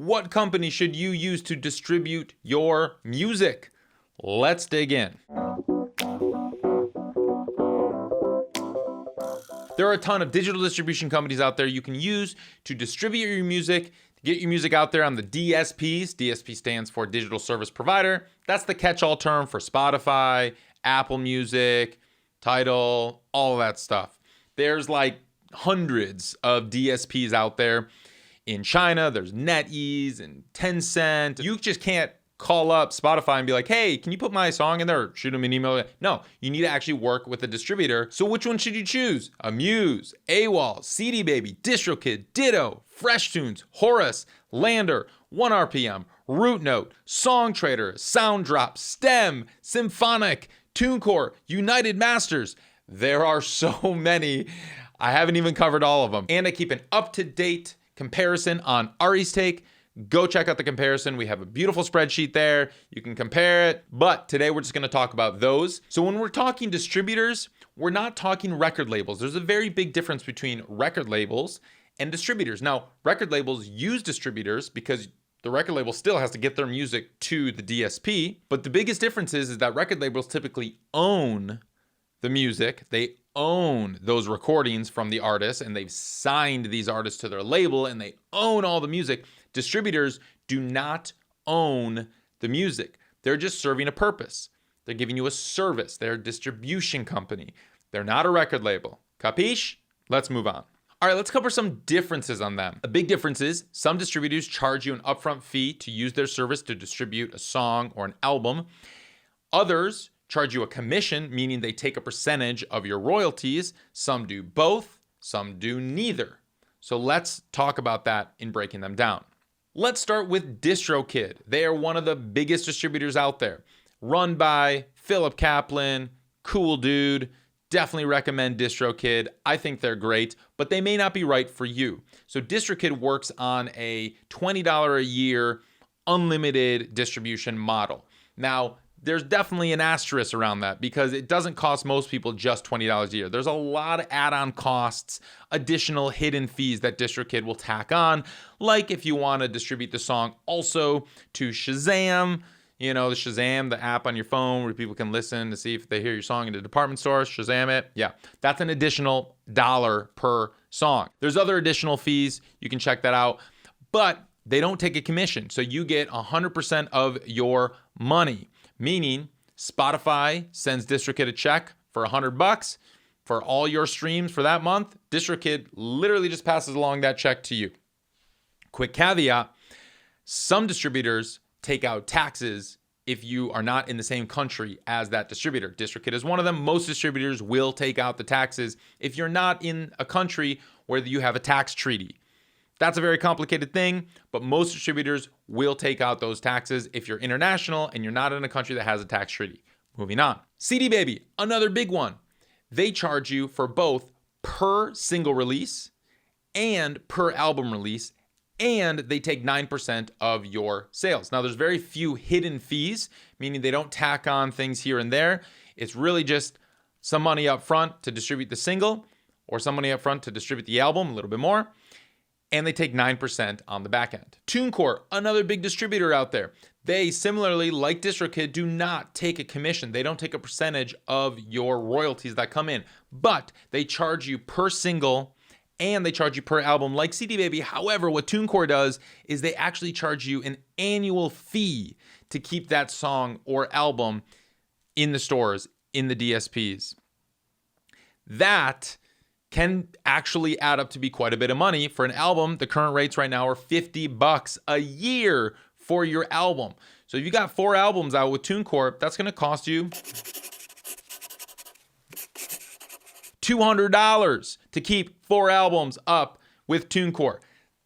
What company should you use to distribute your music? Let's dig in. There are a ton of digital distribution companies out there you can use to distribute your music, to get your music out there on the DSPs. DSP stands for Digital Service Provider. That's the catch-all term for Spotify, Apple Music, Tidal, all of that stuff. There's like hundreds of DSPs out there. In China, there's NetEase and Tencent. You just can't call up Spotify and be like, hey, can you put my song in there? Or shoot them an email. No, you need to actually work with a distributor. So which one should you choose? Amuse, Awal, CDBaby, DistroKid, Ditto, FreshTunes, Horus, LANDR, ONErpm, RouteNote, Songtradr, Soundrop, Stem, Symphonic, TuneCore, UnitedMasters. There are so many. I haven't even covered all of them. And I keep an up-to-date comparison on Ari's Take. Go check out the comparison. We have a beautiful spreadsheet there. You can compare it. But today we're just going to talk about those. So when we're talking distributors, we're not talking record labels. There's a very big difference between record labels and distributors. Now, record labels use distributors because the record label still has to get their music to the DSP. But the biggest difference is that record labels typically own the music. They own those recordings from the artists, and they've signed these artists to their label, and they own all the music. Distributors do not own the music. They're just serving a purpose. They're giving you a service. They're a distribution company. They're not a record label. Capiche? Let's move on. All right, let's cover some differences on them. A big difference is some distributors charge you an upfront fee to use their service to distribute a song or an album. Others charge you a commission, meaning they take a percentage of your royalties. Some do both, some do neither. So let's talk about that in breaking them down. Let's start with DistroKid. They are one of the biggest distributors out there. Run by Philip Kaplan, cool dude. Definitely recommend DistroKid. I think they're great, but they may not be right for you. So DistroKid works on a $20 a year unlimited distribution model. Now, there's definitely an asterisk around that because it doesn't cost most people just $20 a year. There's a lot of add-on costs, additional hidden fees that DistroKid will tack on, like if you want to distribute the song also to Shazam, the Shazam, the app on your phone where people can listen to see if they hear your song in the department store, Shazam it. Yeah, that's an additional $1 per song. There's other additional fees. You can check that out, but they don't take a commission. So you get 100% of your money. Meaning Spotify sends DistroKid a check for $100 for all your streams for that month. DistroKid literally just passes along that check to you. Quick caveat, some distributors take out taxes if you are not in the same country as that distributor. DistroKid is one of them. Most distributors will take out the taxes if you're not in a country where you have a tax treaty. That's a very complicated thing, but most distributors will take out those taxes if you're international and you're not in a country that has a tax treaty. Moving on. CDBaby, another big one. They charge you for both per single release and per album release, and they take 9% of your sales. Now, there's very few hidden fees, meaning they don't tack on things here and there. It's really just some money up front to distribute the single or some money up front to distribute the album, a little bit more. And they take 9% on the back end. TuneCore, another big distributor out there. They similarly, like DistroKid, do not take a commission. They don't take a percentage of your royalties that come in, but they charge you per single and they charge you per album like CDBaby. However, what TuneCore does is they actually charge you an annual fee to keep that song or album in the stores, in the DSPs. That can actually add up to be quite a bit of money. For an album, the current rates right now are $50 a year for your album. So if you got 4 albums out with TuneCore, that's going to cost you $200 to keep 4 albums up with TuneCore.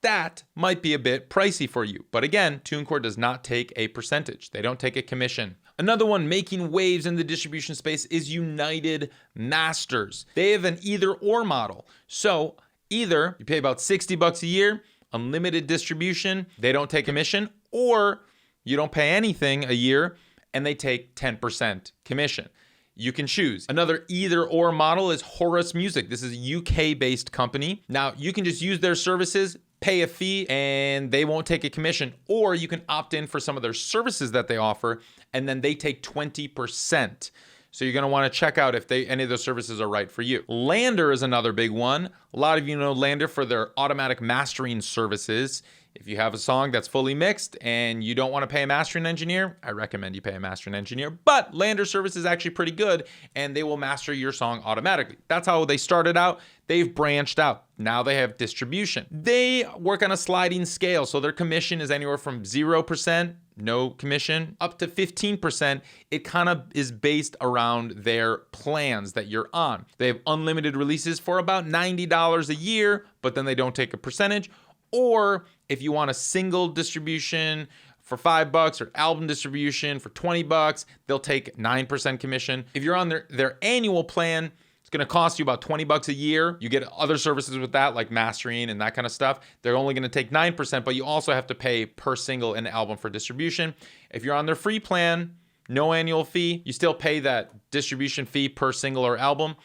That might be a bit pricey for you. But again, TuneCore does not take a percentage. They don't take a commission. Another one making waves in the distribution space is UnitedMasters. They have an either-or model. So either you pay about $60 a year, unlimited distribution, they don't take commission, or you don't pay anything a year and they take 10% commission. You can choose. Another either-or model is Horus Music. This is a UK-based company. Now, you can just use their services, pay a fee and they won't take a commission, or you can opt in for some of their services that they offer and then they take 20%. So you're going to want to check out if any of those services are right for you. LANDR is another big one. A lot of you know LANDR for their automatic mastering services. If you have a song that's fully mixed and you don't want to pay a mastering engineer, I recommend you pay a mastering engineer. But LANDR service is actually pretty good and they will master your song automatically. That's how they started out. They've branched out. Now they have distribution. They work on a sliding scale. So their commission is anywhere from 0%, no commission, up to 15%. It kind of is based around their plans that you're on. They have unlimited releases for about $90 a year, but then they don't take a percentage. Or if you want a single distribution for $5 or album distribution for $20, they'll take 9% commission. If you're on their annual plan, it's going to cost you about $20 a year. You get other services with that, like mastering and that kind of stuff. They're only going to take 9%, but you also have to pay per single and album for distribution. If you're on their free plan, no annual fee, you still pay that distribution fee per single or album,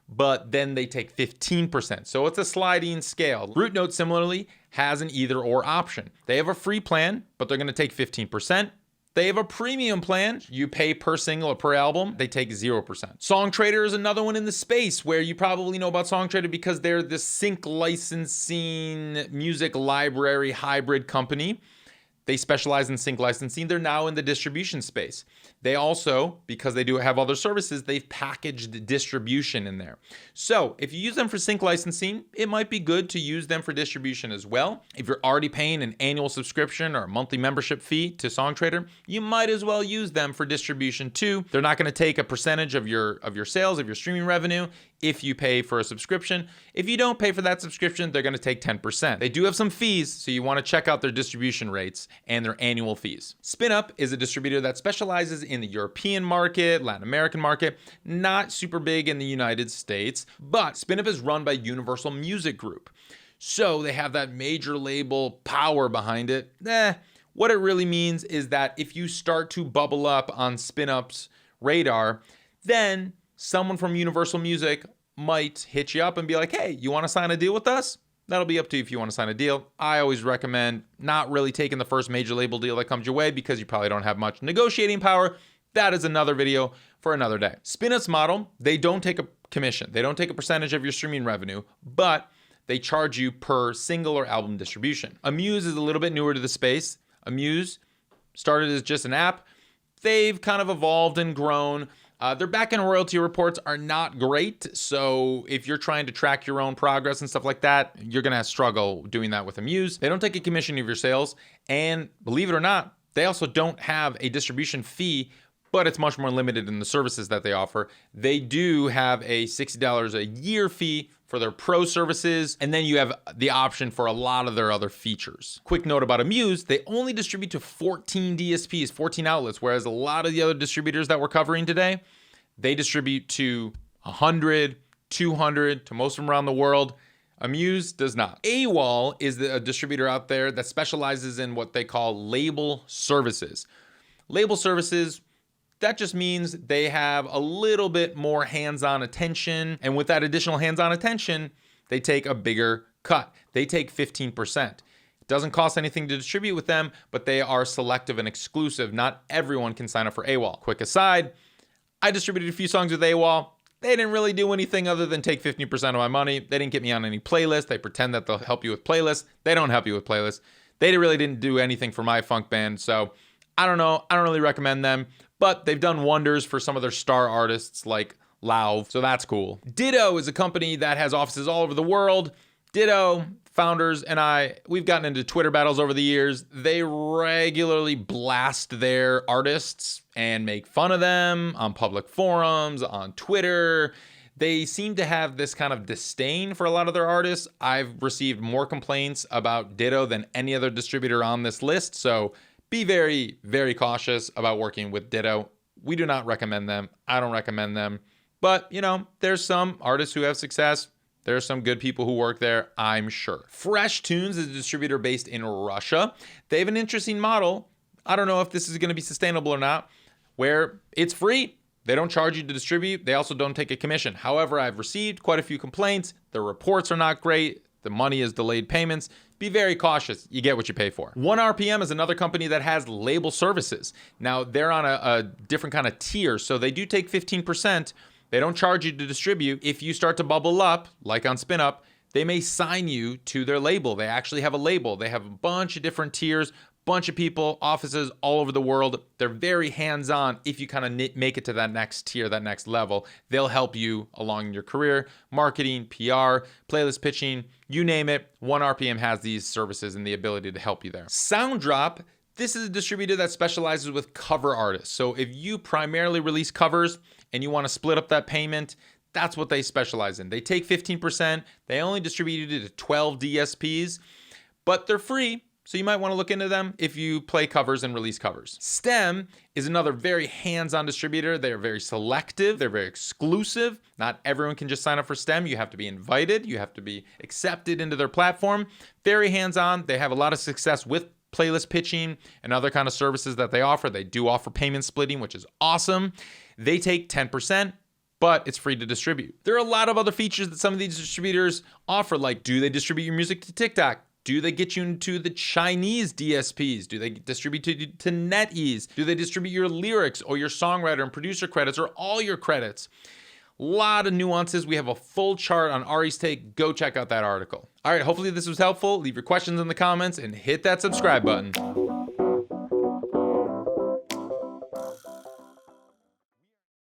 but then they take 15%. So it's a sliding scale. RouteNote similarly has an either or option. They have a free plan, but they're going to take 15%. They have a premium plan. You pay per single or per album. They take 0%. Songtradr is another one in the space where you probably know about Songtradr because they're the sync licensing music library hybrid company. They specialize in sync licensing. They're now in the distribution space. They also, because they do have other services, they've packaged distribution in there. So if you use them for sync licensing, it might be good to use them for distribution as well. If you're already paying an annual subscription or a monthly membership fee to Songtradr, you might as well use them for distribution too. They're not going to take a percentage of your sales, of your streaming revenue, if you pay for a subscription. If you don't pay for that subscription, they're going to take 10%. They do have some fees, so you want to check out their distribution rates and their annual fees. SpinUp is a distributor that specializes in the European market, Latin American market, not super big in the United States, but SpinUp is run by Universal Music Group. So they have that major label power behind it. What it really means is that if you start to bubble up on SpinUp's radar, then someone from Universal Music might hit you up and be like, hey, you want to sign a deal with us? That'll be up to you if you want to sign a deal. I always recommend not really taking the first major label deal that comes your way because you probably don't have much negotiating power. That is another video for another day. SpinUp's model, they don't take a commission. They don't take a percentage of your streaming revenue, but they charge you per single or album distribution. Amuse is a little bit newer to the space. Amuse started as just an app. They've kind of evolved and grown. Their back-end royalty reports are not great, so if you're trying to track your own progress and stuff like that, you're going to struggle doing that with Amuse. They don't take a commission of your sales, and believe it or not, they also don't have a distribution fee, but it's much more limited in the services that they offer. They do have a $60 a year fee for their pro services, and then you have the option for a lot of their other features. Quick note about Amuse, they only distribute to 14 DSPs, 14 outlets, whereas a lot of the other distributors that we're covering today, they distribute to 100, 200, to most of them around the world. Amuse does not. Awal is a distributor out there that specializes in what they call label services. Label services, that just means they have a little bit more hands-on attention. And with that additional hands-on attention, they take a bigger cut. They take 15%. It doesn't cost anything to distribute with them, but they are selective and exclusive. Not everyone can sign up for Awal. Quick aside, I distributed a few songs with Awal. They didn't really do anything other than take 15% of my money. They didn't get me on any playlist. They pretend that they'll help you with playlists. They don't help you with playlists. They really didn't do anything for my funk band. So I don't know. I don't really recommend them. But they've done wonders for some of their star artists like Lauv, so that's cool. Ditto is a company that has offices all over the world. Ditto, founders, and we've gotten into Twitter battles over the years. They regularly blast their artists and make fun of them on public forums, on Twitter. They seem to have this kind of disdain for a lot of their artists. I've received more complaints about Ditto than any other distributor on this list, so be very, very cautious about working with Ditto. We do not recommend them. I don't recommend them. But, there's some artists who have success. There's some good people who work there, I'm sure. FreshTunes is a distributor based in Russia. They have an interesting model. I don't know if this is going to be sustainable or not, where it's free. They don't charge you to distribute. They also don't take a commission. However, I've received quite a few complaints. The reports are not great. The money is delayed payments. be very cautious. You get what you pay for. ONErpm is another company that has label services. Now, they're on a different kind of tier, so they do take 15%. They don't charge you to distribute. If you start to bubble up, like on SpinUp, they may sign you to their label. They actually have a label. They have a bunch of different tiers, bunch of people, offices all over the world. They're very hands-on. If you kind of make it to that next tier, that next level, they'll help you along your career, marketing, PR, playlist pitching, you name it. ONErpm has these services and the ability to help you there. Soundrop, this is a distributor that specializes with cover artists. So if you primarily release covers and you want to split up that payment, that's what they specialize in. They take 15%. They only distribute it to 12 DSPs, but they're free. So you might want to look into them if you play covers and release covers. Stem is another very hands-on distributor. They're very selective. They're very exclusive. Not everyone can just sign up for Stem. You have to be invited. You have to be accepted into their platform. Very hands-on. They have a lot of success with playlist pitching and other kind of services that they offer. They do offer payment splitting, which is awesome. They take 10%. But it's free to distribute. There are a lot of other features that some of these distributors offer, like do they distribute your music to TikTok? Do they get you into the Chinese DSPs? Do they distribute to NetEase? Do they distribute your lyrics or your songwriter and producer credits or all your credits? A lot of nuances. We have a full chart on Ari's take. Go check out that article. All right, hopefully this was helpful. Leave your questions in the comments and hit that subscribe button.